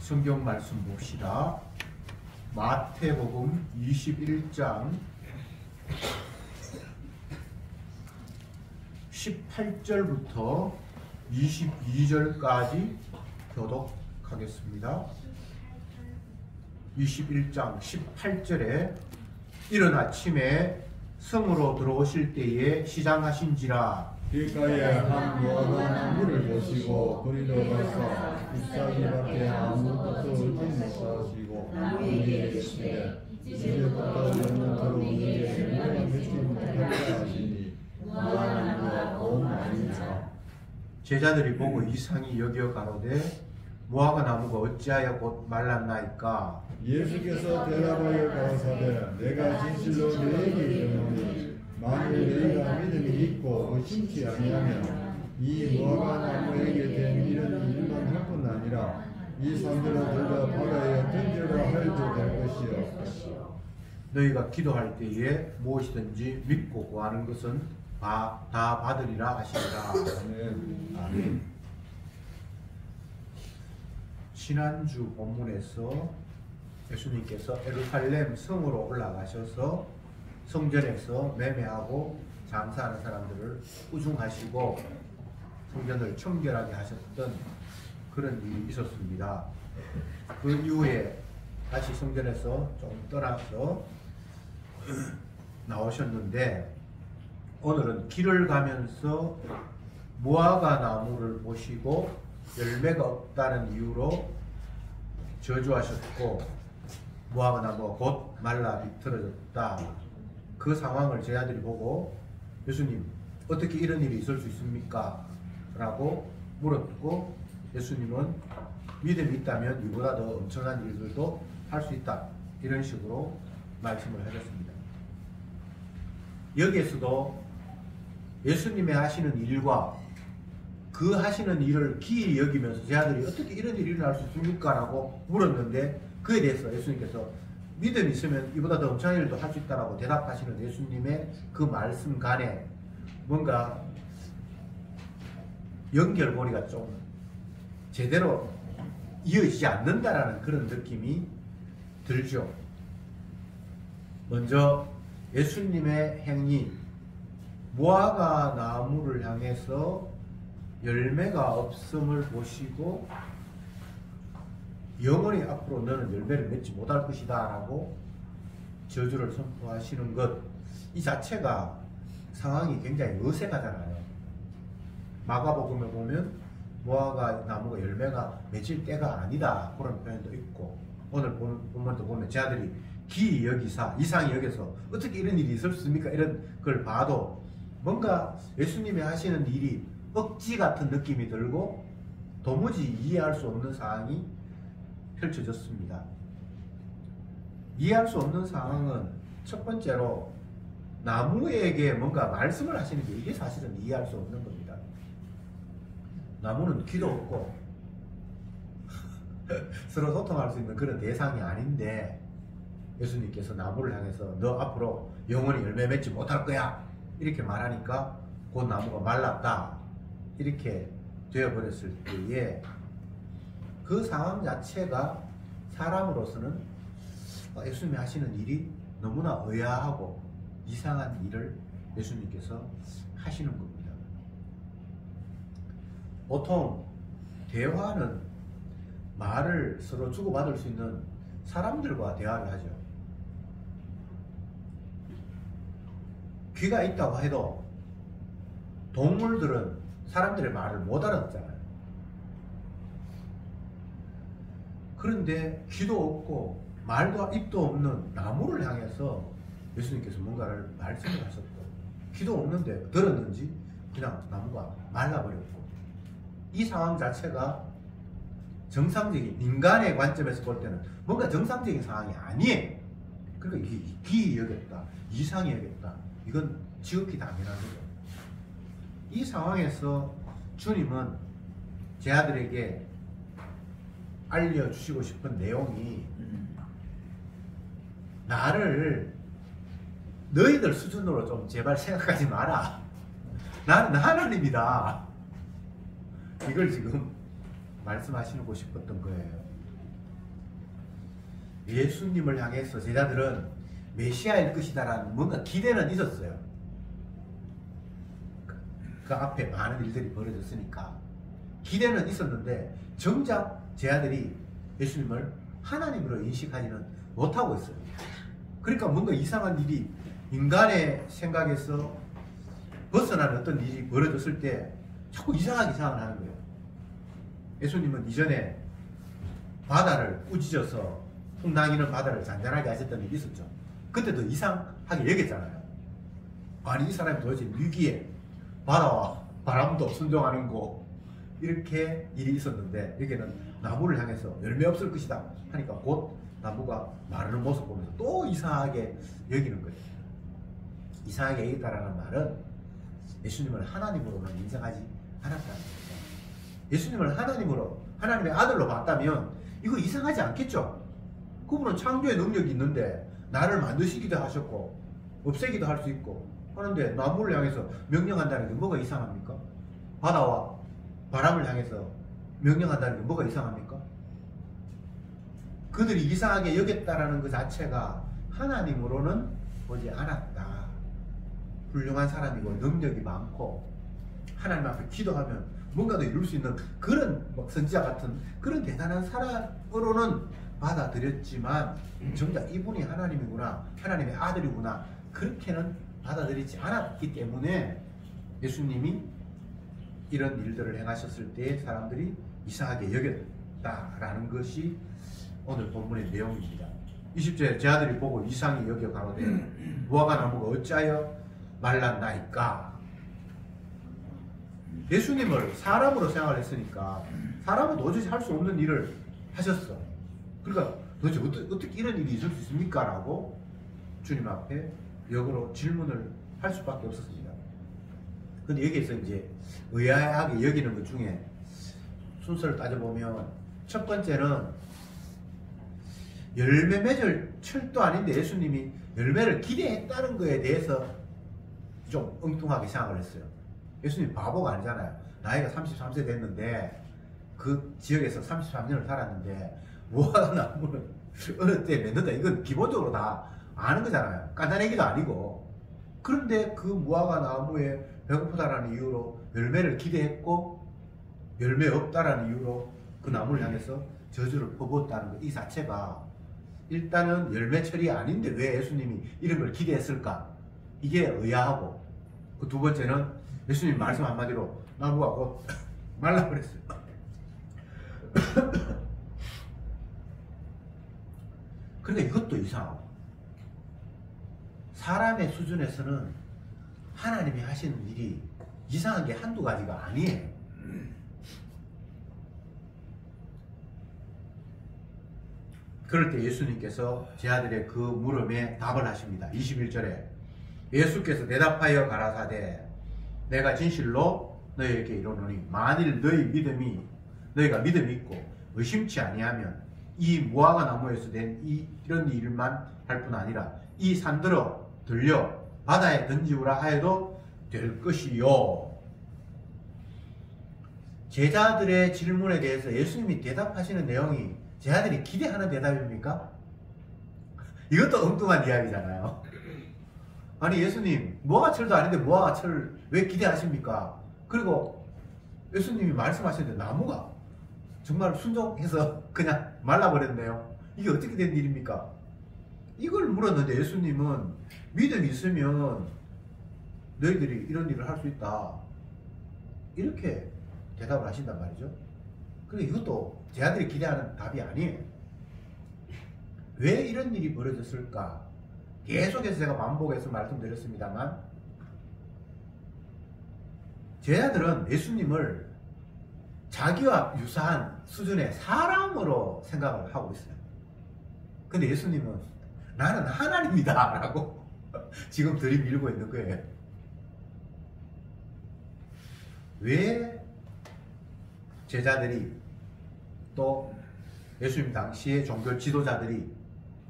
성경 말씀 봅시다. 마태복음 21장 18절부터 22절까지 교독하겠습니다. 21장 18절에 이른 아침에 성으로 들어오실 때에 시장하신지라 길가에 한 무화과 나무를 보시고 그리로 가서 잎사귀 밖에 아무것도 얻지 못하시고 나무에게 이르시되 이제부터 영원토록 너희에게 열매를 맺지 못하게 하시니 무화과나무가 곧 아니니라. 제자들이 보고 이상히 여겨 가로되 무화과 나무가 어찌하여 곧 말랐나이까. 예수께서 대답하여 가라사대 내가 진실로 너희에게 이르노니 만일 너희가 믿음이 있고 의심치 아니하면 이 무화과 나무에게 된 이런 일만 할 뿐 아니라 이 산들을 들어 바다에 던지라 해도 될 것이요. 너희가 기도할 때에 무엇이든지 믿고 구하는 것은 다 받으리라 하시니라. 아멘. 지난주 본문에서 예수님께서 예루살렘 성으로 올라가셔서 성전에서 매매하고 장사하는 사람들을 꾸중하시고 성전을 청결하게 하셨던 그런 일이 있었습니다. 그 이후에 다시 성전에서 좀 떠나서 나오셨는데 오늘은 길을 가면서 무화과 나무를 보시고 열매가 없다는 이유로 저주하셨고 무화과 나무가 곧 말라 비틀어졌다. 그 상황을 제자들이 보고 예수님 어떻게 이런 일이 있을 수 있습니까? 라고 물었고 예수님은 믿음이 있다면 이보다 더 엄청난 일들도 할 수 있다. 이런 식으로 말씀을 하셨습니다. 여기에서도 예수님의 하시는 일과 그 하시는 일을 기이 여기면서 제자들이 어떻게 이런 일이 일어날 수 있습니까? 라고 물었는데 그에 대해서 예수님께서 믿음이 있으면 이보다 더 엄청난 일도 할 수 있다라고 대답하시는 예수님의 그 말씀 간에 뭔가 연결고리가 좀 제대로 이어지지 않는다라는 그런 느낌이 들죠. 먼저 예수님의 행위, 무화과 나무를 향해서 열매가 없음을 보시고 영원히 앞으로 너는 열매를 맺지 못할 것이다 라고 저주를 선포하시는 것, 이 자체가 상황이 굉장히 어색하잖아요. 마가복음에 보면 무화과 나무가 열매가 맺을 때가 아니다 그런 표현도 있고 오늘 본문도 보면 제자들이 기이 여기사 이상히 여겨서 어떻게 이런 일이 있을 수 있습니까? 이런 걸 봐도 뭔가 예수님이 하시는 일이 억지 같은 느낌이 들고 도무지 이해할 수 없는 상황이 펼쳐졌습니다. 이해할 수 없는 상황은 첫 번째로 나무에게 뭔가 말씀을 하시는 게 이게 사실은 이해할 수 없는 겁니다. 나무는 귀도 없고 서로 소통할 수 있는 그런 대상이 아닌데 예수님께서 나무를 향해서 너 앞으로 영원히 열매 맺지 못할 거야 이렇게 말하니까 곧 나무가 말랐다 이렇게 되어버렸을 때에 그 상황 자체가 사람으로서는 예수님이 하시는 일이 너무나 의아하고 이상한 일을 예수님께서 하시는 겁니다. 보통 대화는 말을 서로 주고받을 수 있는 사람들과 대화를 하죠. 귀가 있다고 해도 동물들은 사람들의 말을 못 알아듣잖아요. 그런데 귀도 없고 말도 입도 없는 나무를 향해서 예수님께서 뭔가를 말씀을 하셨고 귀도 없는데 들었는지 그냥 나무가 말라버렸고 이 상황 자체가 정상적인 인간의 관점에서 볼 때는 뭔가 정상적인 상황이 아니에요. 그러니까 이게 기이 여겼다, 이상히 여겼다. 이건 지극히 당연한 거죠. 이 상황에서 주님은 제 아들에게 알려주시고 싶은 내용이 나를 너희들 수준으로 좀 제발 생각하지 마라. 나는 하나님이다. 이걸 지금 말씀하시고 싶었던 거예요. 예수님을 향해서 제자들은 메시아일 것이다라는 뭔가 기대는 있었어요. 그 앞에 많은 일들이 벌어졌으니까 기대는 있었는데 정작 제자들이 예수님을 하나님으로 인식하지는 못하고 있어요. 그러니까 뭔가 이상한 일이 인간의 생각에서 벗어난 어떤 일이 벌어졌을 때 자꾸 이상하게 생각을 하는 거예요. 예수님은 이전에 바다를 꾸짖어서 풍랑이는 바다를 잔잔하게 하셨던 일이 있었죠. 그때도 이상하게 여겼잖아요. 아니 이 사람이 도대체 위기에 바다와 바람도 순종하는 거 이렇게 일이 있었는데 여기는 나무를 향해서 열매 없을 것이다 하니까 곧 나무가 마르는 모습 보면서 또 이상하게 여기는 거예요. 이상하게 여겼다라는 말은 예수님을 하나님으로는 인정하지 않았다는 거죠. 예수님을 하나님으로 하나님의 아들로 봤다면 이거 이상하지 않겠죠? 그분은 창조의 능력이 있는데 나를 만드시기도 하셨고 없애기도 할 수 있고 하는데 나무를 향해서 명령한다는 게 뭐가 이상합니까? 바다와 바람을 향해서 명령한다는 게 뭐가 이상합니까? 그들이 이상하게 여겼다라는 것 자체가 하나님으로는 보지 않았다. 훌륭한 사람이고 능력이 많고 하나님 앞에 기도하면 뭔가도 이룰 수 있는 그런 선지자 같은 그런 대단한 사람으로는 받아들였지만 정작 이분이 하나님이구나, 하나님의 아들이구나 그렇게는 받아들이지 않았기 때문에 예수님이 이런 일들을 행하셨을 때 사람들이 이상하게 여겼다라는 것이 오늘 본문의 내용입니다. 20절 제 아들이 보고 이상히 여겨 가로되 무화과 나무가 어찌하여 말랐나이까. 예수님을 사람으로 생각을 했으니까 사람은 도저히 할 수 없는 일을 하셨어. 그러니까 도대체 어떻게 이런 일이 있을 수 있습니까? 라고 주님 앞에 역으로 질문을 할 수밖에 없었습니다. 근데 여기에서 이제 의아하게 여기는 것 중에 순서를 따져보면 첫 번째는 열매 맺을 철도 아닌데 예수님이 열매를 기대했다는 거에 대해서 좀 엉뚱하게 생각을 했어요. 예수님 바보가 아니잖아요. 나이가 33세 됐는데 그 지역에서 33년을 살았는데 무화과 나무는 어느 때 맺는다 이건 기본적으로 다 아는 거잖아요. 깐다내기도 아니고. 그런데 그 무화과 나무에 배고프다라는 이유로 열매를 기대했고 열매 없다라는 이유로 그 나무를 향해서 저주를 퍼부었다는 것 이 자체가 일단은 열매철이 아닌데 왜 예수님이 이런 걸 기대했을까? 이게 의아하고 그 두 번째는 예수님 말씀 한마디로 나무가 곧 말라버렸어요. 그러니까 이것도 이상하고 사람의 수준에서는 하나님이 하시는 일이 이상한 게 한두 가지가 아니에요. 그럴 때 예수님께서 제 아들의 그 물음에 답을 하십니다. 21절에 예수께서 대답하여 가라사대 내가 진실로 너희에게 이르노니 만일 너희가 믿음이 있고 의심치 아니하면 이 무화과 나무에서 된 이런 일만 할 뿐 아니라 이 산들어 들려 바다에 던지우라 하여도 될 것이요. 제자들의 질문에 대해서 예수님이 대답하시는 내용이 제자들이 기대하는 대답입니까? 이것도 엉뚱한 이야기잖아요. 아니 예수님 무화과철도 아닌데 무화과철 왜 기대하십니까? 그리고 예수님이 말씀하시는데 나무가 정말 순종해서 그냥 말라버렸네요. 이게 어떻게 된 일입니까? 이걸 물었는데 예수님은 믿음이 있으면 너희들이 이런 일을 할 수 있다 이렇게 대답을 하신단 말이죠. 그런데 이것도 제자들이 기대하는 답이 아니에요. 왜 이런 일이 벌어졌을까? 계속해서 제가 반복해서 말씀드렸습니다만 제자들은 예수님을 자기와 유사한 수준의 사람으로 생각을 하고 있어요. 근데 예수님은 나는 하나님이다 라고 지금 들이밀고 있는 거예요. 왜 제자들이 또 예수님 당시의 종교 지도자들이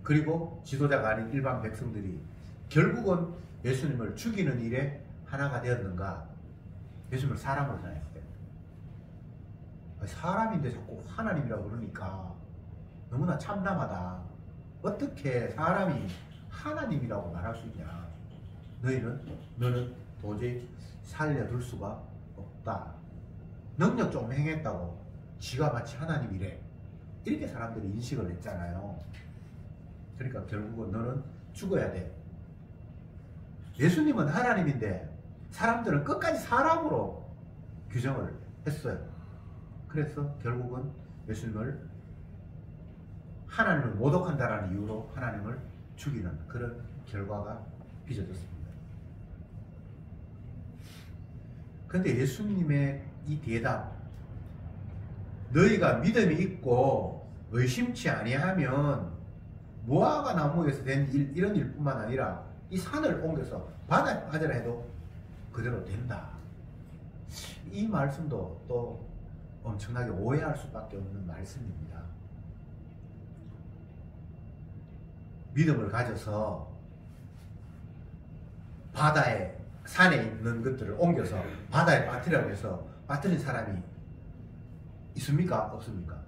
그리고 지도자가 아닌 일반 백성들이 결국은 예수님을 죽이는 일에 하나가 되었는가? 예수님을 사람으로 생각했어요. 사람인데 자꾸 하나님이라고 그러니까 너무나 참담하다. 어떻게 사람이 하나님이라고 말할 수 있냐? 너는 도저히 살려둘 수가 없다. 능력 좀 행했다고 지가 마치 하나님이래. 이렇게 사람들이 인식을 했잖아요. 그러니까 결국은 너는 죽어야 돼. 예수님은 하나님인데 사람들은 끝까지 사람으로 규정을 했어요. 그래서 결국은 예수님을 하나님을 모독한다라는 이유로 하나님을 죽이는 그런 결과가 빚어졌습니다. 그런데 예수님의 이 대답, 너희가 믿음이 있고 의심치 아니하면 무화과 나무에서 된 이런 일뿐만 아니라 이 산을 옮겨서 바다에 빠져라 해도 그대로 된다. 이 말씀도 또 엄청나게 오해할 수밖에 없는 말씀입니다. 믿음을 가져서 바다에 산에 있는 것들을 옮겨서 바다에 빠뜨리라고 해서 빠뜨린 사람이 있습니까? 없습니까?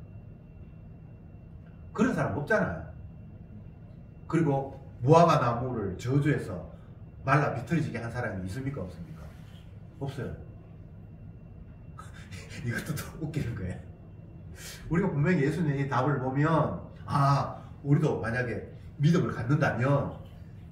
그런 사람 없잖아요. 그리고 무화과 나무를 저주해서 말라 비틀어지게 한 사람이 있습니까? 없습니까? 없어요. 이것도 또 웃기는 거예요. 우리가 분명히 예수님의 답을 보면 우리도 만약에 믿음을 갖는다면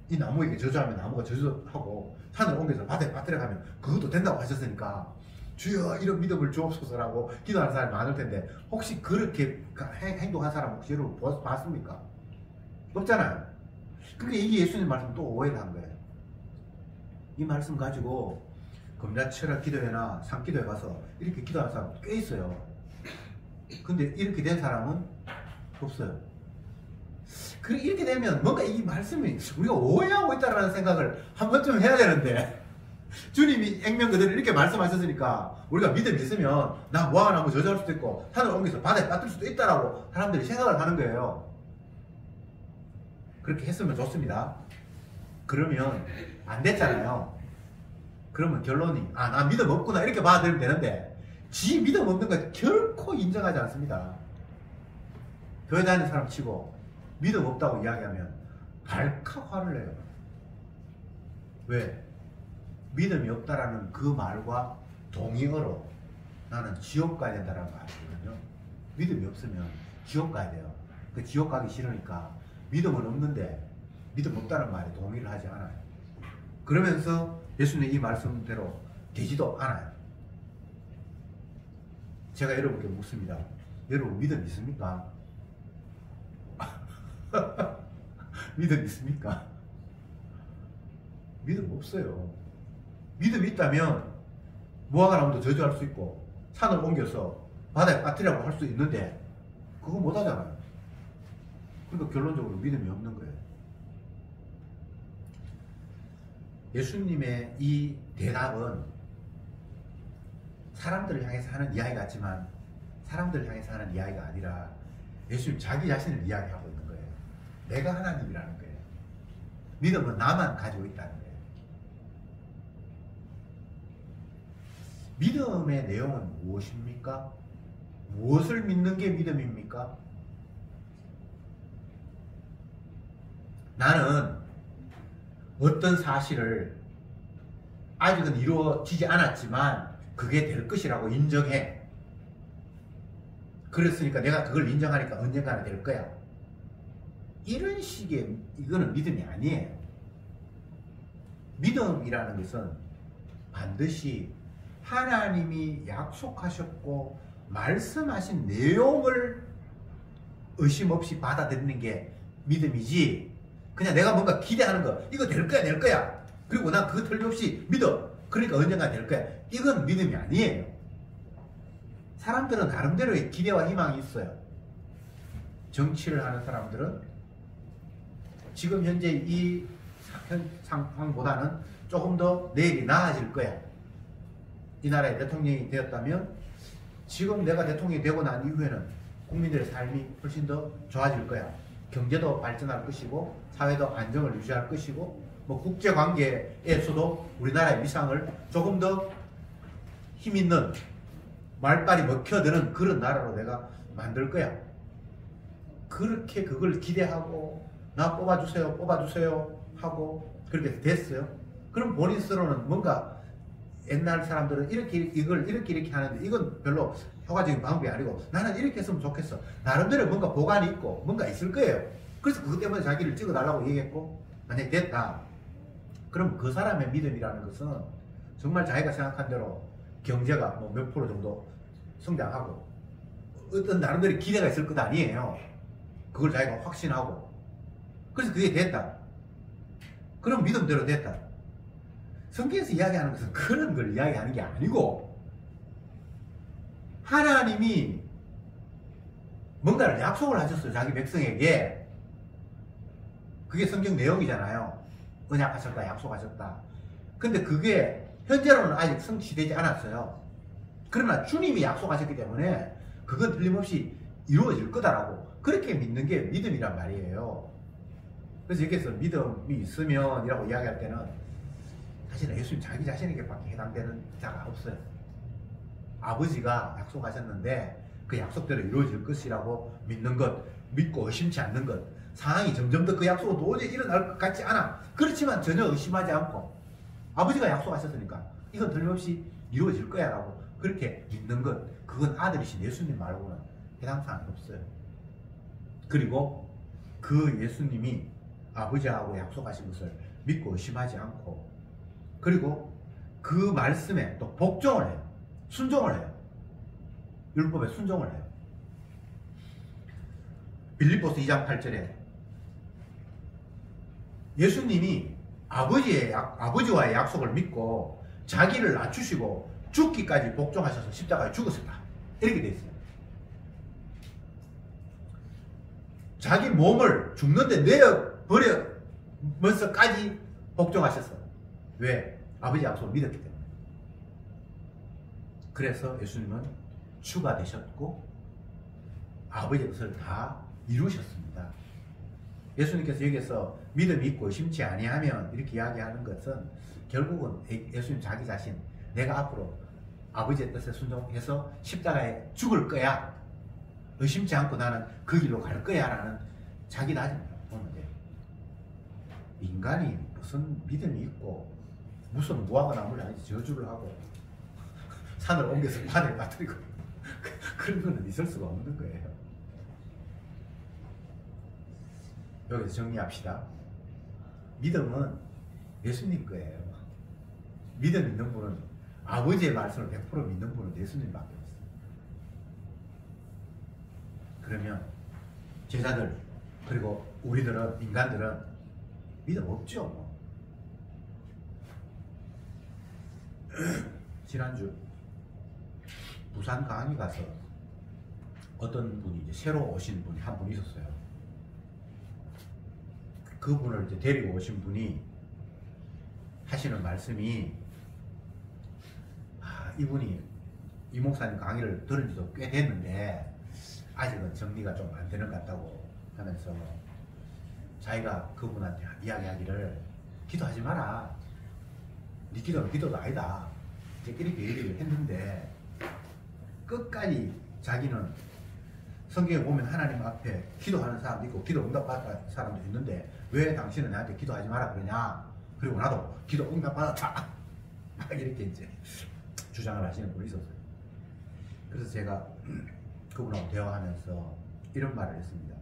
이 나무에게 저주하면 나무가 저주하고 산을 옮겨서 바다에 빠뜨려가면 그것도 된다고 하셨으니까 주여 이런 믿음을 주옵소서라고 기도하는 사람이 많을 텐데 혹시 그렇게 행동한 사람 혹시 여러분 봤습니까? 없잖아요. 그러니까 이게 예수님 말씀 또 오해를 한 거예요. 이 말씀 가지고 금자철학 기도회나 산기도회 가서 이렇게 기도하는 사람 꽤 있어요. 근데 이렇게 된 사람은 없어요. 이렇게 되면 뭔가 이 말씀이 우리가 오해하고 있다는 생각을 한 번쯤 해야 되는데 주님이 액면 그대로 이렇게 말씀하셨으니까 우리가 믿음이 있으면 나 무화과나무 저주할 수도 있고 산을 옮겨서 바다에 빠뜨릴 수도 있다라고 사람들이 생각을 하는 거예요. 그렇게 했으면 좋습니다. 그러면 안 됐잖아요. 그러면 결론이 나 믿음 없구나 이렇게 받아들이면 되는데 지 믿음 없는 거 결코 인정하지 않습니다. 교회 다니는 사람 치고 믿음 없다고 이야기하면 발칵 화를 내요. 왜? 믿음이 없다라는 그 말과 동의어로 나는 지옥 가야 된다라는 거 알거든요. 믿음이 없으면 지옥 가야 돼요. 그 지옥 가기 싫으니까 믿음은 없는데 믿음 없다는 말에 동의를 하지 않아요. 그러면서 예수님 이 말씀대로 되지도 않아요. 제가 여러분께 묻습니다. 여러분 믿음 있습니까? 믿음 있습니까? 믿음 없어요. 믿음이 있다면 무화과 나무도 저주할 수 있고 산을 옮겨서 바다에 빠뜨리라고 할 수 있는데 그거 못 하잖아요. 그러니까 결론적으로 믿음이 없는 거예요. 예수님의 이 대답은 사람들을 향해서 하는 이야기 같지만 사람들을 향해서 하는 이야기가 아니라 예수님 자기 자신을 이야기하고 있는 거예요. 내가 하나님이라는 거예요. 믿음은 나만 가지고 있다는 거예요. 믿음의 내용은 무엇입니까? 무엇을 믿는 게 믿음입니까? 나는 어떤 사실을 아직은 이루어지지 않았지만 그게 될 것이라고 인정해. 그랬으니까 내가 그걸 인정하니까 언젠가는 될 거야. 이런 식의 이거는 믿음이 아니에요. 믿음이라는 것은 반드시 하나님이 약속하셨고 말씀하신 내용을 의심 없이 받아들이는 게 믿음이지, 그냥 내가 뭔가 기대하는 거, 이거 될 거야 될 거야, 그리고 난 그거 틀림없이 믿어, 그러니까 언젠가 될 거야, 이건 믿음이 아니에요. 사람들은 나름대로의 기대와 희망이 있어요. 정치를 하는 사람들은 지금 현재 이 상황보다는 조금 더 내일이 나아질 거야. 이 나라의 대통령이 되었다면 지금 내가 대통령이 되고 난 이후에는 국민들의 삶이 훨씬 더 좋아질 거야. 경제도 발전할 것이고 사회도 안정을 유지할 것이고 뭐 국제관계에서도 우리나라의 위상을 조금 더 힘있는 말빨이 먹혀드는 그런 나라로 내가 만들 거야. 그렇게 그걸 기대하고 나 뽑아주세요, 뽑아주세요 하고 그렇게 됐어요. 그럼 본인 스스로는 뭔가 옛날 사람들은 이걸 이렇게 하는데 이건 별로 효과적인 방법이 아니고 나는 이렇게 했으면 좋겠어. 나름대로 뭔가 보관이 있고 뭔가 있을 거예요. 그래서 그것 때문에 자기를 찍어달라고 얘기했고, 만약에 됐다. 그럼 그 사람의 믿음이라는 것은 정말 자기가 생각한 대로 경제가 뭐 몇 프로 정도 성장하고 어떤 나름대로 기대가 있을 것 아니에요. 그걸 자기가 확신하고. 그래서 그게 됐다. 그럼 믿음대로 됐다. 성경에서 이야기하는 것은 그런 걸 이야기하는 게 아니고 하나님이 뭔가를 약속을 하셨어요. 자기 백성에게. 그게 성경 내용이잖아요. 언약하셨다, 약속하셨다. 근데 그게 현재로는 아직 성취되지 않았어요. 그러나 주님이 약속하셨기 때문에 그건 틀림없이 이루어질 거다라고 그렇게 믿는 게 믿음이란 말이에요. 그래서 여기서 믿음이 있으면 이라고 이야기할 때는 사실은 예수님 자기 자신에게 밖에 해당되는 자가 없어요. 아버지가 약속하셨는데 그 약속대로 이루어질 것이라고 믿는 것, 믿고 의심치 않는 것, 상황이 점점 더 그 약속은 도저히 일어날 것 같지 않아. 그렇지만 전혀 의심하지 않고 아버지가 약속하셨으니까 이건 틀림없이 이루어질 거야 라고 그렇게 믿는 것, 그건 아들이신 예수님 말고는 해당사항이 없어요. 그리고 그 예수님이 아버지하고 약속하신 것을 믿고 의심하지 않고, 그리고 그 말씀에 또 복종을 해요. 순종을 해요. 율법에 순종을 해요. 빌립보서 2장 8절에 예수님이 아버지와의 약속을 믿고 자기를 낮추시고 죽기까지 복종하셔서 십자가에 죽으셨다. 이렇게 돼 있어요. 자기 몸을 죽는데 내어버려면서까지 복종하셨어. 왜? 아버지 약속을 믿었기 때문에. 그래서 예수님은 주가 되셨고 아버지의 뜻을 다 이루셨습니다. 예수님께서 여기서 믿음이 있고 심치 아니하면 이렇게 이야기하는 것은 결국은 예수님 자기 자신, 내가 앞으로 아버지의 뜻에 순종해서 십자가에 죽을 거야, 의심치 않고 나는 그 길로 갈 거야 라는 자기 다짐을 보면 돼요. 인간이 무슨 믿음이 있고 무슨 무화과 나무를 아니지 저주를 하고 산을 옮겨서 바다에 빠뜨리고 그런 거는 있을 수가 없는 거예요. 여기서 정리합시다. 믿음은 예수님 거예요. 믿음 있는 분은, 아버지의 말씀을 100% 믿는 분은 예수님밖에 없어요. 그러면 제자들, 그리고 우리들은, 인간들은 믿음 없죠. 뭐. 지난주 부산 강의 가서 어떤 분이 이제 새로 오신 분이 한 분 있었어요. 그분을 이제 데리고 오신 분이 하시는 말씀이, 이분이 이 목사님 강의를 들은 지도 꽤 됐는데 아직은 정리가 좀 안 되는 것 같다고 하면서 자기가 그분한테 이야기하기를, 기도하지 마라, 네 기도는 기도도 아니다, 이제 이렇게 얘기를 했는데, 끝까지 자기는 성경에 보면 하나님 앞에 기도하는 사람도 있고 기도 응답받은 사람도 있는데 왜 당신은 나한테 기도하지 마라 그러냐, 그리고 나도 기도 응답받았다 막 이렇게 이제 주장을 하시는 분이 있었어요. 그래서 제가 그분하고 대화하면서 이런 말을 했습니다.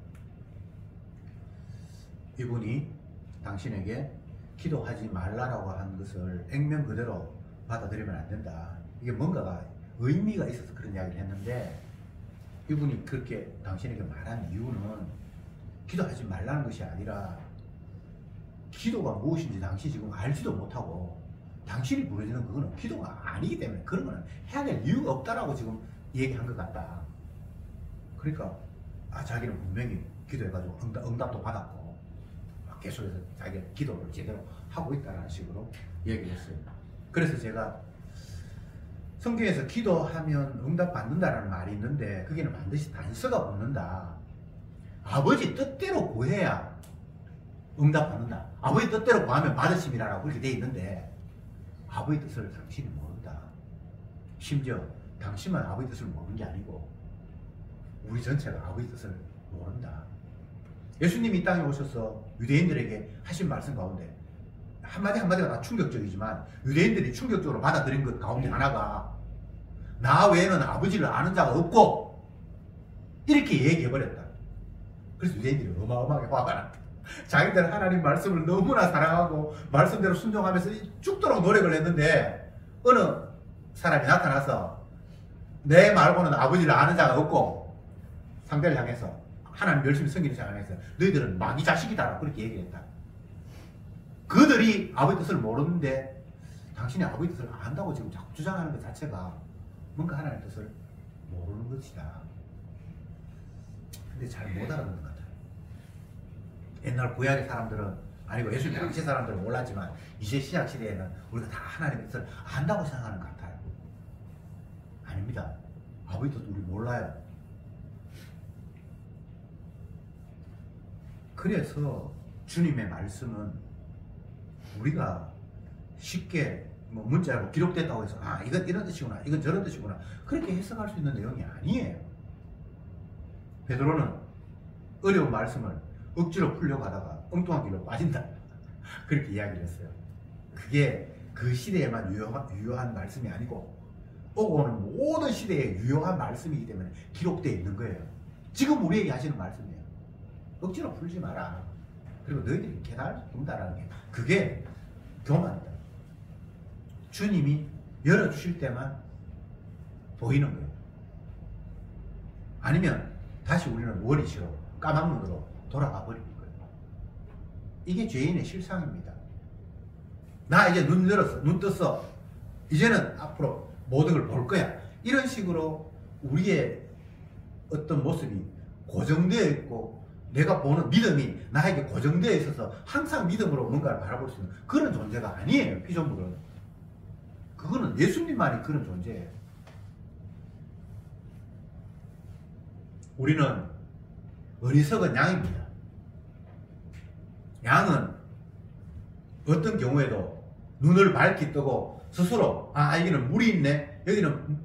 이분이 당신에게 기도하지 말라라고 한 것을 액면 그대로 받아들이면 안 된다. 이게 뭔가가 의미가 있어서 그런 이야기를 했는데, 이분이 그렇게 당신에게 말한 이유는 기도하지 말라는 것이 아니라 기도가 무엇인지 당신이 지금 알지도 못하고 당신이 부르짖는 그거는 기도가 아니기 때문에 그런 거는 해야 될 이유가 없다라고 지금 얘기한 것 같다. 그러니까 자기는 분명히 기도해가지고 응답도 받았고 계속해서 자기가 기도를 제대로 하고 있다는 식으로 얘기를 했어요. 그래서 제가 성경에서 기도하면 응답받는다라는 말이 있는데 거기는 반드시 단서가 붙는다. 아버지 뜻대로 구해야 응답받는다. 아버지 뜻대로 구하면 받으심이라고 그렇게 돼 있는데 아버지 뜻을 당신이 모른다. 심지어 당신만 아버지 뜻을 모르는 게 아니고 우리 전체가 아버지 뜻을 모른다. 예수님이 이 땅에 오셔서 유대인들에게 하신 말씀 가운데 한마디 한마디가 다 충격적이지만 유대인들이 충격적으로 받아들인 것 가운데 하나가 나 외에는 아버지를 아는 자가 없고 이렇게 얘기해버렸다. 그래서 유대인들이 어마어마하게 화가 났다. 자기들 하나님 말씀을 너무나 사랑하고 말씀대로 순종하면서 죽도록 노력을 했는데 어느 사람이 나타나서 내 말고는 아버지를 아는 자가 없고 상대를 향해서 하나님 열심히 섬기는 자를 향해서 너희들은 마귀 자식이다 그렇게 얘기했다. 그들이 아버지 뜻을 모르는데 당신이 아버지 뜻을 안다고 지금 자꾸 주장하는 것 자체가 뭔가 하나님의 뜻을 모르는 것이다. 근데 잘 못 알아듣는 것 같아요. 옛날 구약의 사람들은 아니고 예수님 당시 사람들은 몰랐지만 이제 신약 시대에는 우리가 다 하나님의 뜻을 안다고 생각하는 것 같아요. 아닙니다. 아버지 뜻 우리 몰라요. 그래서 주님의 말씀은 우리가 쉽게 뭐 문자로 기록됐다고 해서 아 이건 이런 뜻이구나 이건 저런 뜻이구나 그렇게 해석할 수 있는 내용이 아니에요. 베드로는 어려운 말씀을 억지로 풀려고 하다가 엉뚱한 길로 빠진다 그렇게 이야기를 했어요. 그게 그 시대에만 유효한 말씀이 아니고 오고 오는 모든 시대에 유효한 말씀이기 때문에 기록되어 있는 거예요. 지금 우리에게 하시는 말씀이에요. 억지로 풀지 마라. 그리고 너희들이 깨달을 수 있다라는 게 그게 교만이다. 주님이 열어주실 때만 보이는 거예요. 아니면 다시 우리는 원리시로 까막눈으로 돌아가 버리는 거예요. 이게 죄인의 실상입니다. 나 이제 눈 열었어. 눈 떴어. 이제는 앞으로 모든 걸 볼 거야. 이런 식으로 우리의 어떤 모습이 고정되어 있고 내가 보는 믿음이 나에게 고정되어 있어서 항상 믿음으로 뭔가를 바라볼 수 있는 그런 존재가 아니에요. 피조물은. 그거는 예수님만이 그런 존재예요. 우리는 어리석은 양입니다. 양은 어떤 경우에도 눈을 밝히 뜨고 스스로 아 여기는 물이 있네 여기는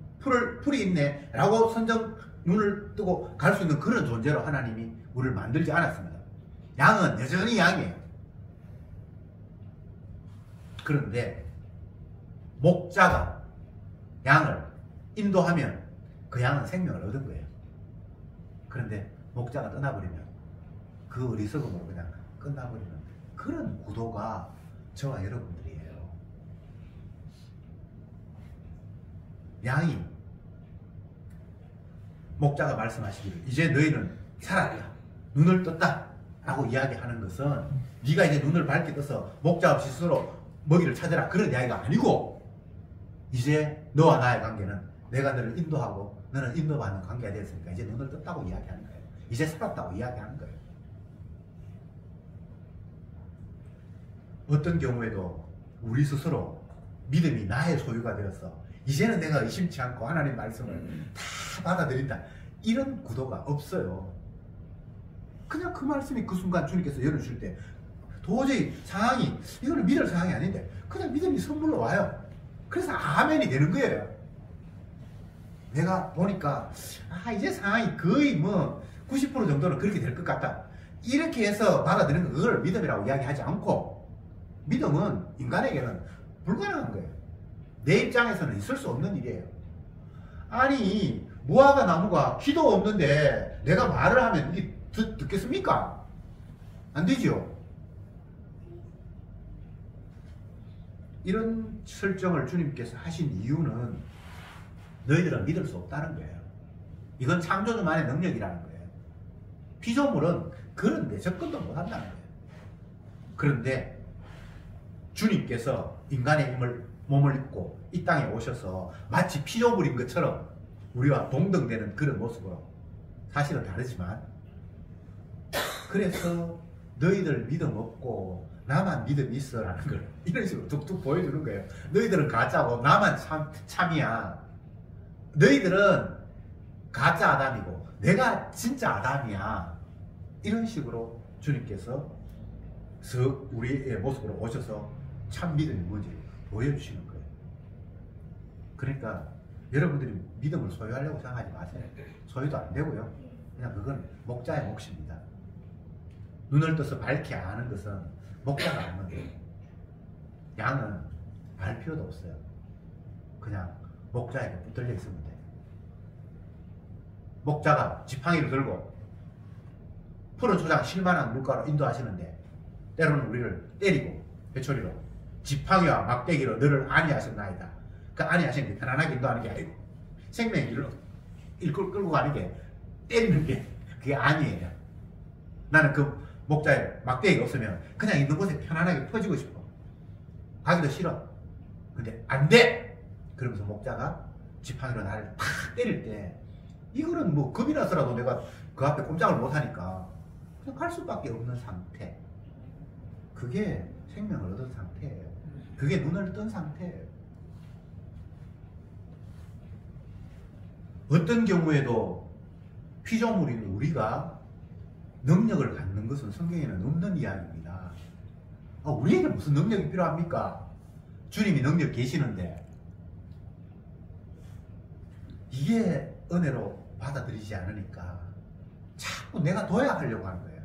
풀이 있네 라고 눈을 뜨고 갈 수 있는 그런 존재로 하나님이 우리를 만들지 않았습니다. 양은 여전히 양이에요. 그런데 목자가 양을 인도하면 그 양은 생명을 얻은 거예요. 그런데 목자가 떠나버리면 그 어리석음으로 그냥 끝나버리는 그런 구도가 저와 여러분들이에요. 양이 목자가 말씀하시기를 이제 너희는 살았다. 눈을 떴다. 라고 이야기하는 것은 네가 이제 눈을 밝게 떠서 목자 없이 스스로 먹이를 찾으라. 그런 이야기가 아니고 이제 너와 나의 관계는 내가 너를 인도하고 너는 인도받는 관계가 되었으니까 이제 눈을 떴다고 이야기하는 거예요. 이제 살았다고 이야기하는 거예요. 어떤 경우에도 우리 스스로 믿음이 나의 소유가 되어서 이제는 내가 의심치 않고 하나님 말씀을 다 받아들인다. 이런 구도가 없어요. 그냥 그 말씀이 그 순간 주님께서 열어주실 때 도저히 상황이 이거는 믿을 상황이 아닌데 그냥 믿음이 선물로 와요. 그래서 아멘이 되는 거예요. 내가 보니까 아 이제 상황이 거의 뭐 90% 정도는 그렇게 될 것 같다. 이렇게 해서 받아들이는 그걸 믿음이라고 이야기하지 않고 믿음은 인간에게는 불가능한 거예요. 내 입장에서는 있을 수 없는 일이에요. 아니 무화과 나무가 키도 없는데 내가 말을 하면 이게 듣겠습니까? 안 되죠. 이런 설정을 주님께서 하신 이유는 너희들은 믿을 수 없다는 거예요. 이건 창조주만의 능력이라는 거예요. 피조물은 그런데 접근도 못한다는 거예요. 그런데 주님께서 인간의 몸을 입고 이 땅에 오셔서 마치 피조물인 것처럼 우리와 동등되는 그런 모습으로 사실은 다르지만 그래서 너희들 믿음 없고 나만 믿음 있어 라는 걸 이런 식으로 툭툭 보여주는 거예요. 너희들은 가짜고 나만 참이야. 너희들은 가짜 아담이고 내가 진짜 아담이야. 이런 식으로 주님께서 우리의 모습으로 오셔서 참 믿음이 뭔지 보여주시는 거예요. 그러니까 여러분들이 믿음을 소유하려고 생각하지 마세요. 소유도 안 되고요. 그냥 그건 목자의 몫입니다. 눈을 떠서 밝히 아는 것은 목자가 아는 거예요. 양은 알 필요도 없어요. 그냥 목자에게 붙들려 있으면 돼. 목자가 지팡이를 들고 푸른 초장 실만한 물가로 인도하시는데 때로는 우리를 때리고 회초리로 지팡이와 막대기로 너를 안위하셨나이다. 그 안위하시는 게 편안하게 인도하는 게 아니고 생명의 길로 끌고 가는 게 때리는 게 그게 아니에요. 나는 그 목자에 막대기가 없으면 그냥 있는 곳에 편안하게 퍼지고 싶어. 가기도 싫어. 근데 안 돼! 그러면서 목자가 지팡이로 나를 탁 때릴 때 이거는 뭐 겁이 나서라도 내가 그 앞에 꼼짝을 못하니까 그냥 갈 수밖에 없는 상태. 그게 생명을 얻은 상태예요. 그게 눈을 뜬 상태예요. 어떤 경우에도 피조물인 우리가 능력을 갖는 것은 성경에는 없는 이야기입니다. 우리에게 무슨 능력이 필요합니까? 주님이 능력 계시는데 이게 은혜로 받아들이지 않으니까 자꾸 내가 둬야 하려고 하는 거예요.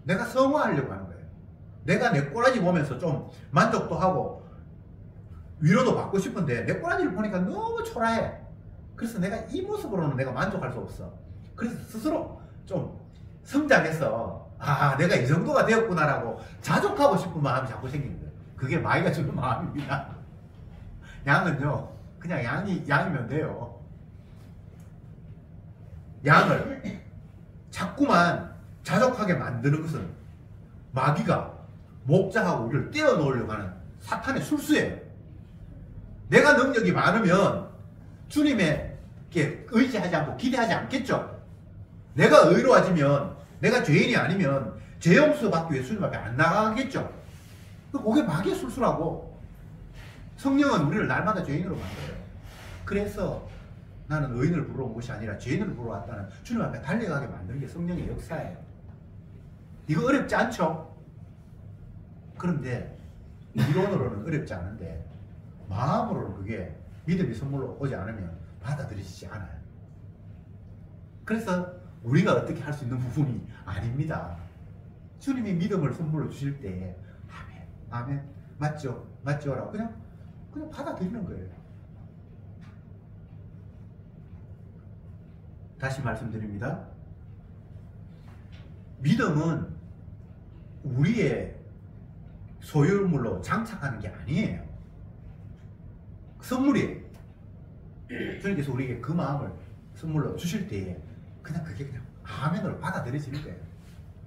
내가 성화하려고 하는 거예요. 내가 내 꼬라지 보면서 좀 만족도 하고 위로도 받고 싶은데 내 꼬라지를 보니까 너무 초라해. 그래서 내가 이 모습으로는 내가 만족할 수 없어. 그래서 스스로 좀 성장해서 내가 이 정도가 되었구나라고 자족하고 싶은 마음이 자꾸 생기는 거예요. 그게 마귀가 주는 마음입니다. 양은요 그냥 양이면 돼요. 양을 자꾸만 자족하게 만드는 것은 마귀가 목자하고 우리를 떼어놓으려고 하는 사탄의 술수예요. 내가 능력이 많으면 주님에게 의지하지 않고 기대하지 않겠죠. 내가 의로워지면 내가 죄인이 아니면 죄 용서 받기 위해 주님 앞에 안 나가겠죠. 그게 마귀의 술수라고. 성령은 우리를 날마다 죄인으로 만들어요. 그래서 나는 의인을 부러운 것이 아니라 죄인을 부러 왔다는 주님 앞에 달려가게 만드는 게 성령의 역사예요. 이거 어렵지 않죠? 그런데 이론으로는 어렵지 않은데 마음으로는 그게 믿음이 선물로 오지 않으면 받아들이지 않아요. 그래서 우리가 어떻게 할 수 있는 부분이 아닙니다. 주님이 믿음을 선물로 주실 때 아멘, 아멘, 맞죠, 맞죠라고 그냥 받아들이는 거예요. 다시 말씀드립니다. 믿음은 우리의 소유물로 장착하는 게 아니에요. 선물이에요. 주님께서 우리에게 그 마음을 선물로 주실 때에 그게 그냥 아멘으로 받아들여지는 거예요.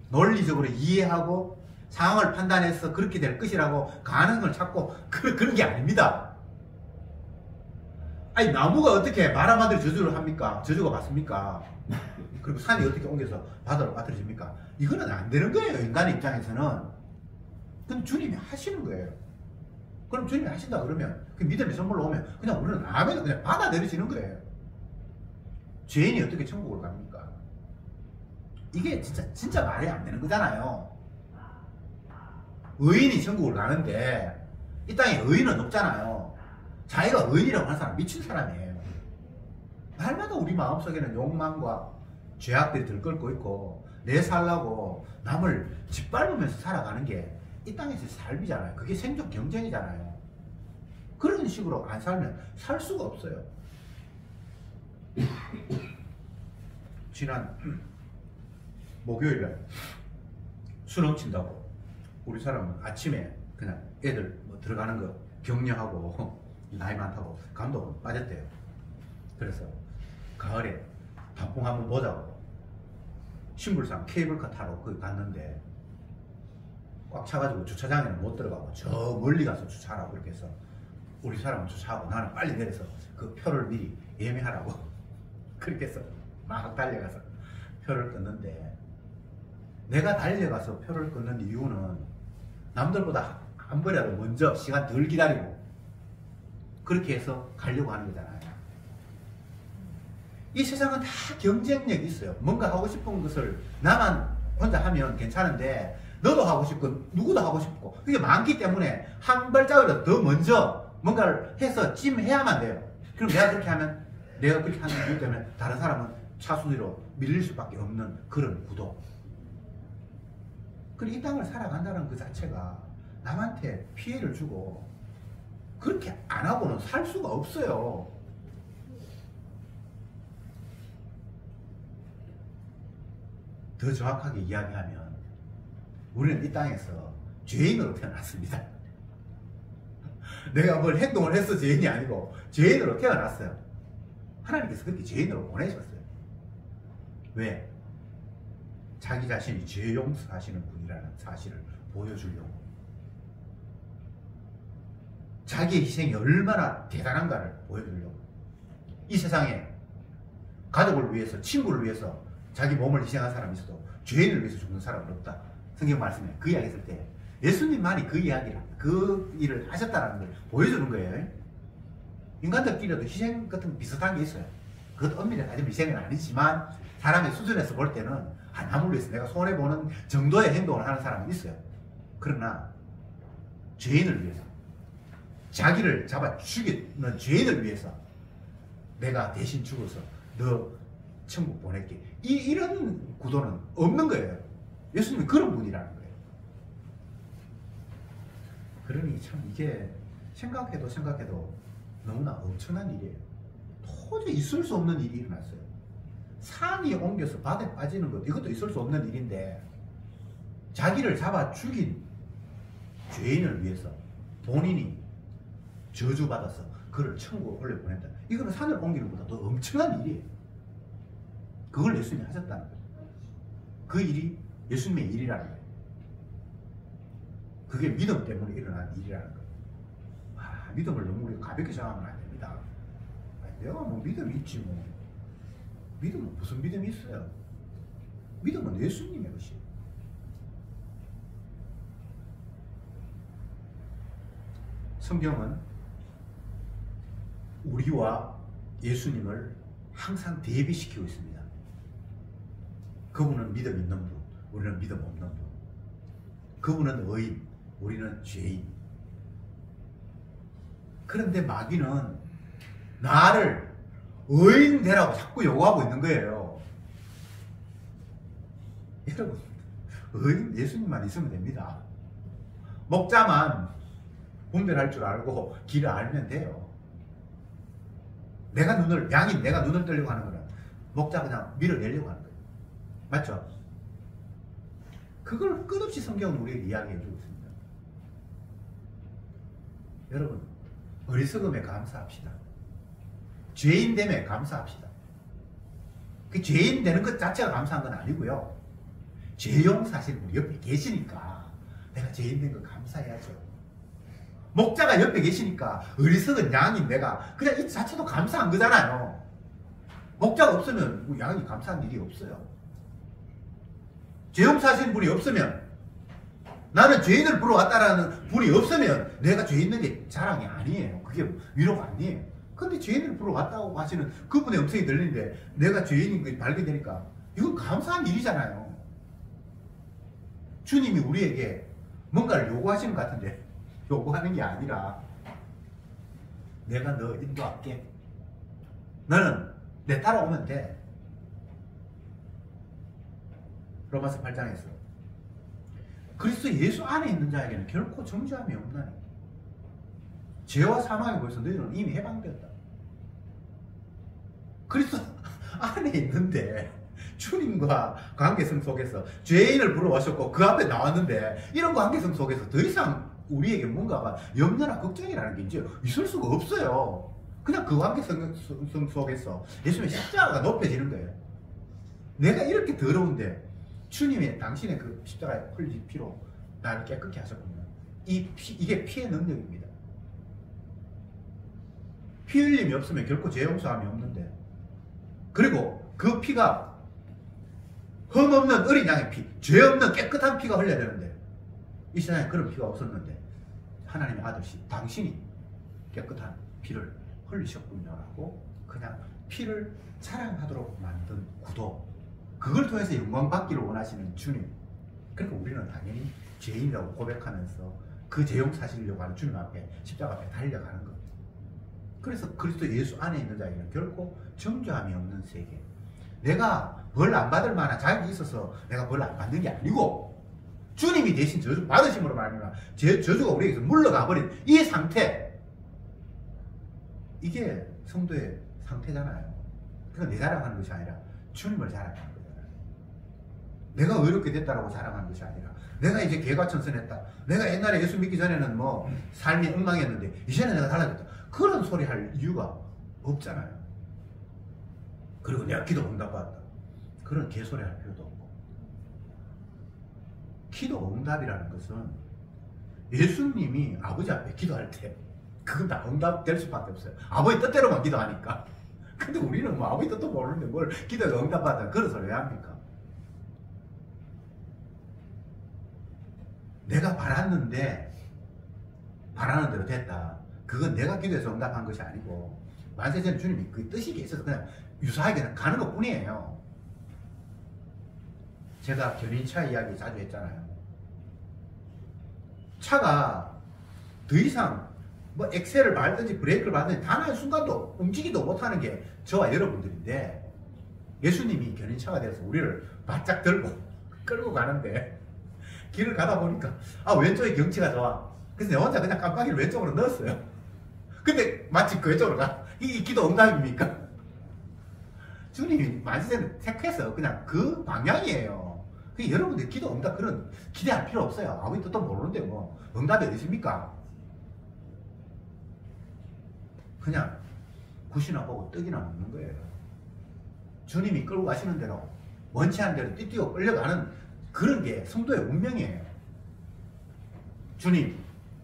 논리적으로 이해하고 상황을 판단해서 그렇게 될 것이라고 가능을 찾고 그런 게 아닙니다. 아니 나무가 어떻게 말 한마디로 저주를 합니까? 저주가 받습니까? 그리고 산이 어떻게 옮겨서 바다로 빠뜨려집니까? 이거는 안 되는 거예요. 인간의 입장에서는. 그럼 주님이 하시는 거예요. 그럼 주님이 하신다 그러면 그 믿음의 선물로 오면 그냥 우리는 아멘을 그냥 받아들여지는 거예요. 죄인이 어떻게 천국을 갑니까? 이게 진짜 말이 안 되는 거잖아요. 의인이 천국을 가는데 이 땅에 의인은 없잖아요. 자기가 의인이라고 하는 사람 미친 사람이에요. 날마다 우리 마음속에는 욕망과 죄악들이 들끓고 있고 내 살라고 남을 짓밟으면서 살아가는 게 이 땅에서의 삶이잖아요. 그게 생존 경쟁이잖아요. 그런 식으로 안 살면 살 수가 없어요. 지난 목요일날 수능 친다고 우리 사람은 아침에 그냥 애들 들어가는 거 격려하고 나이 많다고 감독은 빠졌대요. 그래서 가을에 단풍 한번 보자고 신불산 케이블카 타러 거기 갔는데 꽉 차가지고 주차장에는 못 들어가고 저 멀리 가서 주차하라고 그렇게 해서 우리 사람은 주차하고 나는 빨리 내려서 그 표를 미리 예매하라고 그렇게 해서 막 달려가서 표를 끊는데 내가 달려가서 표를 끊는 이유는 남들보다 한 번이라도 먼저 시간 덜 기다리고 그렇게 해서 가려고 하는 거잖아요. 이 세상은 다 경쟁력이 있어요. 뭔가 하고 싶은 것을 나만 혼자 하면 괜찮은데 너도 하고 싶고 누구도 하고 싶고 그게 많기 때문에 한 발짝이라도 더 먼저 뭔가를 해서 찜해야만 돼요. 그럼 내가 그렇게 하는 이유 때문에 다른 사람은 차순위로 밀릴 수밖에 없는 그런 구도. 그리고 이 땅을 살아간다는 그 자체가 남한테 피해를 주고 그렇게 안 하고는 살 수가 없어요. 더 정확하게 이야기하면 우리는 이 땅에서 죄인으로 태어났습니다. 내가 뭘 행동을 해서 죄인이 아니고 죄인으로 태어났어요. 하나님께서 그렇게 죄인으로 보내셨어요. 왜? 자기 자신이 죄 용서하시는 분이라는 사실을 보여주려고. 자기의 희생이 얼마나 대단한가를 보여주려고. 이 세상에 가족을 위해서, 친구를 위해서 자기 몸을 희생한 사람이 있어도 죄인을 위해서 죽는 사람은 없다. 성경 말씀에 그 이야기 했을 때 예수님만이 그 이야기를, 그 일을 하셨다는 걸 보여주는 거예요. 인간들끼리도 희생 같은 비슷한 게 있어요. 그것 엄밀히 따지면 희생은 아니지만 사람의 수준에서 볼 때는 남을 위해서 내가 손해보는 정도의 행동을 하는 사람은 있어요. 그러나 죄인을 위해서, 자기를 잡아 죽이는 죄인을 위해서 내가 대신 죽어서 너 천국 보낼게. 이런 구도는 없는 거예요. 예수님이 그런 분이라는 거예요. 그러니 참 이게 생각해도 너무나 엄청난 일이에요. 도저히 있을 수 없는 일이 일어났어요. 산이 옮겨서 바다에 빠지는 것, 이것도 있을 수 없는 일인데 자기를 잡아 죽인 죄인을 위해서 본인이 저주받아서 그를 천국으로 올려보낸다. 이거는 산을 옮기는 것보다 더 엄청난 일이에요. 그걸 예수님이 하셨다는 거예요. 그 일이 예수님의 일이라는 거예요. 그게 믿음 때문에 일어난 일이라는 거예요. 믿음을 너무 우리가 가볍게 생각하면 안 됩니다. 내가 뭐 믿음이 있지 뭐. 믿음은 무슨 믿음이 있어요? 믿음은 예수님의 것이에요. 성경은 우리와 예수님을 항상 대비시키고 있습니다. 그분은 믿음 있는 분, 우리는 믿음 없는 분. 그분은 의인, 우리는 죄인. 그런데 마귀는 나를 의인 되라고 자꾸 요구하고 있는 거예요. 여러분, 의인 예수님만 있으면 됩니다. 목자만 분별할 줄 알고 길을 알면 돼요. 양이 내가 눈을 뜨려고 하는 거는 목자 그냥 밀어내려고 하는 거예요. 맞죠? 그걸 끝없이 성경은 우리에게 이야기해 주고 있습니다. 여러분, 어리석음에 감사합시다. 죄인됨에 감사합시다. 그 죄인 되는 것 자체가 감사한 건 아니고요. 죄용 사실 우리 옆에 계시니까 내가 죄인 된 거 감사해야죠. 목자가 옆에 계시니까 어리석은 양인 내가 그냥 이 자체도 감사한 거잖아요. 목자가 없으면 양이 감사한 일이 없어요. 죄용 사실 분이 없으면, 나는 죄인을 보러 왔다라는 분이 없으면 내가 죄 있는 게 자랑이 아니에요. 그게 위로가 아니에요. 근데 죄인을 보러 왔다고 하시는 그분의 음성이 들리는데 내가 죄인인 게 발견되니까 이건 감사한 일이잖아요. 주님이 우리에게 뭔가를 요구하시는 것 같은데 요구하는 게 아니라 내가 너 인도할게. 너는 내 따라오면 돼. 로마서 8장에서 그리스도 예수 안에 있는 자에게는 결코 정죄함이 없나니 죄와 사망이 벌써 너희는 이미 해방되었다. 그리스도 안에 있는데 주님과 관계성 속에서 죄인을 불러오셨고 그 앞에 나왔는데 이런 관계성 속에서 더 이상 우리에게 뭔가가 염려나 걱정이라는 게 이제 있을 수가 없어요. 그냥 그 관계성 속에서 예수님의 십자가가 높여지는 거예요. 내가 이렇게 더러운데 주님이 당신의 그 십자가에 흘린 피로 나를 깨끗게 하셨군요. 이게 피의 능력입니다. 피 흘림이 없으면 결코 죄 용서함이 없는데, 그리고 그 피가 흠 없는 어린 양의 피, 죄 없는 깨끗한 피가 흘려야 되는데 이 세상에 그런 피가 없었는데 하나님의 아들씨 당신이 깨끗한 피를 흘리셨군요라고 그냥 피를 자랑하도록 만든 구도, 그걸 통해서 영광 받기를 원하시는 주님. 그러니까 우리는 당연히 죄인이라고 고백하면서 그 죄용 사시려고 하는 주님 앞에 십자가 앞에 달려가는 것. 그래서 그리스도 예수 안에 있는 자에게는 결코 정죄함이 없는 세계. 내가 벌 안 받을 만한 자격이 있어서 내가 벌 안 받는 게 아니고 주님이 대신 저주 받으심으로 말미암아 저주가 우리에게서 물러가 버린 이 상태, 이게 성도의 상태잖아요. 그러니까 내 자랑하는 것이 아니라 주님을 자랑하는 거잖아요. 내가 의롭게 됐다라고 자랑하는 것이 아니라 내가 이제 개과천선했다, 내가 옛날에 예수 믿기 전에는 뭐 삶이 엉망이었는데 이제는 내가 달라졌다, 그런 소리 할 이유가 없잖아요. 그리고 내가 기도 응답받았다, 그런 개소리 할 필요도 없고. 기도 응답이라는 것은 예수님이 아버지 앞에 기도할 때 그건 다 응답될 수밖에 없어요. 아버지 뜻대로만 기도하니까. 근데 우리는 뭐 아버지 뜻도 모르는데 뭘 기도가 응답받아 그런 소리 왜 합니까? 내가 바랐는데 바라는 대로 됐다, 그건 내가 기도해서 응답한 것이 아니고 만세전에 주님이 그 뜻이 있어서 그냥 유사하게 그냥 가는 것 뿐이에요. 제가 견인차 이야기 자주 했잖아요. 차가 더 이상 뭐 엑셀을 밟든지 브레이크를 밟든지 단 한 순간도 움직이도 못하는 게 저와 여러분들인데, 예수님이 견인차가 되어서 우리를 바짝 들고 끌고 가는데, 길을 가다 보니까 아, 왼쪽에 경치가 좋아, 그래서 내 혼자 그냥 깜빡이를 왼쪽으로 넣었어요. 근데 마치 그 왼쪽으로 가. 이 기도 응답입니까? 주님이 만세전에 택해서 그냥 그 방향이에요. 여러분들 기도 응답 그런 기대할 필요 없어요. 아무리 뜻도 모르는데 뭐 응답이 어디 있습니까? 그냥 굿이나 보고 떡이나 먹는 거예요. 주님이 끌고 가시는 대로, 원치 않은 대로 띠띠고 끌려가는 그런 게 성도의 운명이에요. 주님,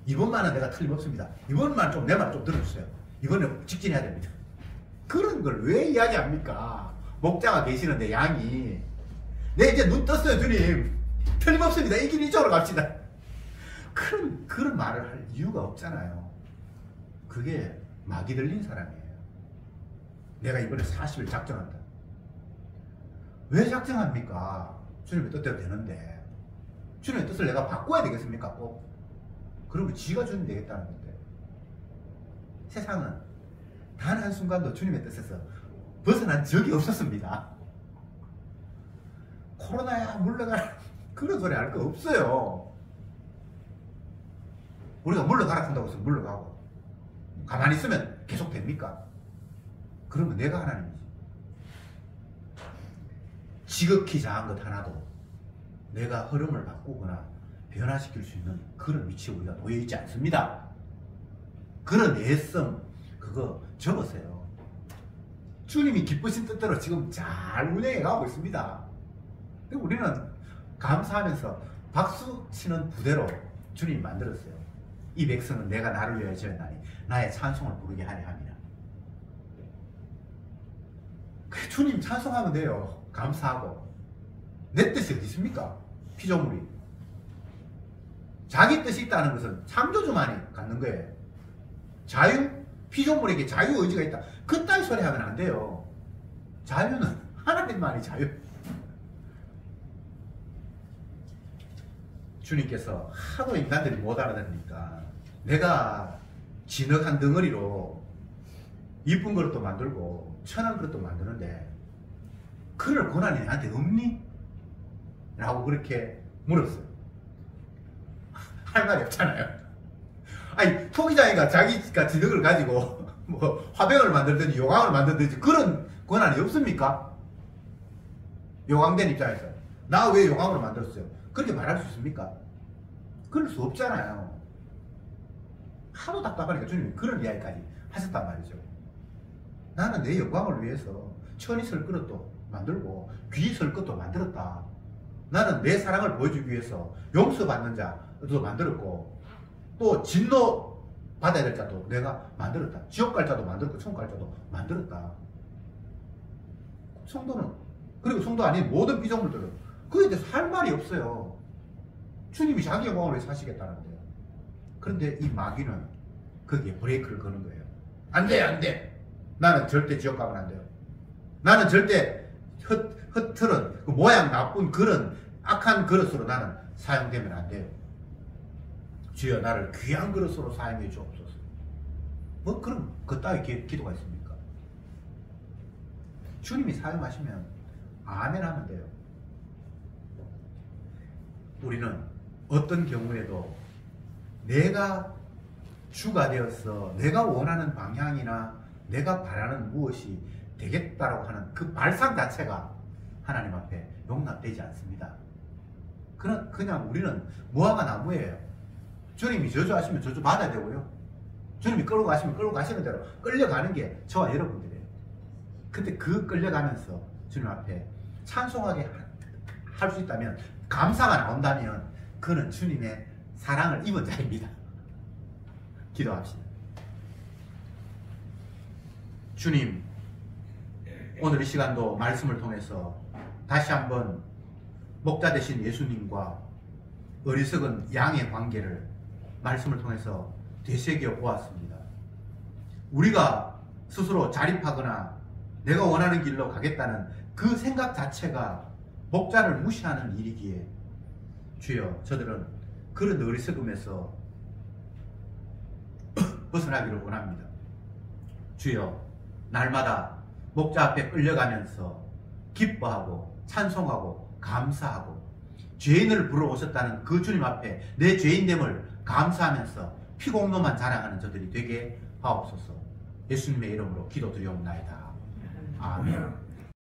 이번만은 내가 틀림없습니다. 이번만 좀 내 말 좀 들어주세요. 이번에 직진해야 됩니다. 그런 걸 왜 이야기합니까? 목자가 계시는데 양이, 네 이제 눈 떴어요 주님, 틀림없습니다, 이 길 이쪽으로 갑시다, 그런 말을 할 이유가 없잖아요. 그게 마귀 들린 사람이에요. 내가 이번에 40일 작정한다. 왜 작정합니까? 주님의 뜻대로 되는데 주님의 뜻을 내가 바꿔야 되겠습니까? 꼭 그러면 지가 주님 되겠다는 건데, 세상은 단 한순간도 주님의 뜻에서 벗어난 적이 없었습니다. 코로나야 물러가라 그런 소리 할 거 없어요. 우리가 물러가라 한다고 해서 물러가고 가만히 있으면 계속 됩니까? 그러면 내가 하나님이지. 지극히 작은 것 하나도 내가 흐름을 바꾸거나 변화시킬 수 있는 그런 위치에 우리가 놓여 있지 않습니다. 그런 애씀 그거 접으세요. 주님이 기쁘신 뜻대로 지금 잘 운행해 가고 있습니다. 우리는 감사하면서 박수 치는 부대로 주님이 만들었어요. 이 백성은 내가 나를 위하여 지었나니 나의 찬송을 부르게 하려 함이라. 주님 찬송하면 돼요. 감사하고. 내 뜻이 어디 있습니까? 피조물이. 자기 뜻이 있다는 것은 창조주만이 갖는 거예요. 자유? 피조물에게 자유의지가 있다, 그따위 소리 하면 안 돼요. 자유는 하나님만이 자유. 주님께서 하도 인간들이 못 알아듣으니까 내가 진흙한 덩어리로 이쁜 그릇도 만들고 천한 그릇도 만드는데 그럴 권한이 나한테 없니? 라고 그렇게 물었어요. 할 말이 없잖아요. 아니, 토기장이가 자기가 진흙을 가지고 뭐 화병을 만들든지 요강을 만들든지 그런 권한이 없습니까? 요강된 입장에서 나 왜 요강으로 만들었어요? 그렇게 말할 수 있습니까? 그럴 수 없잖아요. 하도 답답하니까 주님이 그런 이야기까지 하셨단 말이죠. 나는 내 영광을 위해서 천이 설 그릇도 만들고 귀 설 것도 만들었다. 나는 내 사랑을 보여주기 위해서 용서받는 자도 만들었고 또 진노 받아야 될 자도 내가 만들었다. 지옥 갈 자도 만들었고 천국 갈 자도 만들었다. 성도는, 그리고 성도 아닌 모든 피조물들은 그에 대해서 할 말이 없어요. 주님이 자기 영광을 위해서 하시겠다는데요. 그런데 이 마귀는 거기에 브레이크를 거는 거예요. 안 돼, 안 돼. 나는 절대 지옥 가면 안 돼요. 나는 절대 흐트런 그 모양 나쁜 그런 악한 그릇으로 나는 사용되면 안 돼요. 주여 나를 귀한 그릇으로 사용해 주옵소서. 뭐 그런 그따위 기도가 있습니까? 주님이 사용하시면 아멘 하면 돼요. 우리는 어떤 경우에도 내가 주가 되어서 내가 원하는 방향이나 내가 바라는 무엇이 되겠다라고 하는 그 발상 자체가 하나님 앞에 용납되지 않습니다. 그냥 우리는 무화과 나무예요. 주님이 저주하시면 저주 받아야 되고요. 주님이 끌고 가시면 끌고 가시는 대로 끌려가는 게 저와 여러분들이에요. 근데 그 끌려가면서 주님 앞에 찬송하게 할 수 있다면, 감사가 나온다면 그는 주님의 사랑을 입은 자입니다. 기도합시다. 주님, 오늘 이 시간도 말씀을 통해서 다시 한번 목자 되신 예수님과 어리석은 양의 관계를 말씀을 통해서 되새겨 보았습니다. 우리가 스스로 자립하거나 내가 원하는 길로 가겠다는 그 생각 자체가 목자를 무시하는 일이기에 주여, 저들은 그런 어리석음에서 벗어나기를 원합니다. 주여, 날마다 목자 앞에 끌려가면서 기뻐하고 찬송하고 감사하고 죄인을 불러오셨다는 그 주님 앞에 내 죄인됨을 감사하면서 피공로만 자랑하는 저들이 되게 하옵소서. 예수님의 이름으로 기도드리옵나이다. 아멘.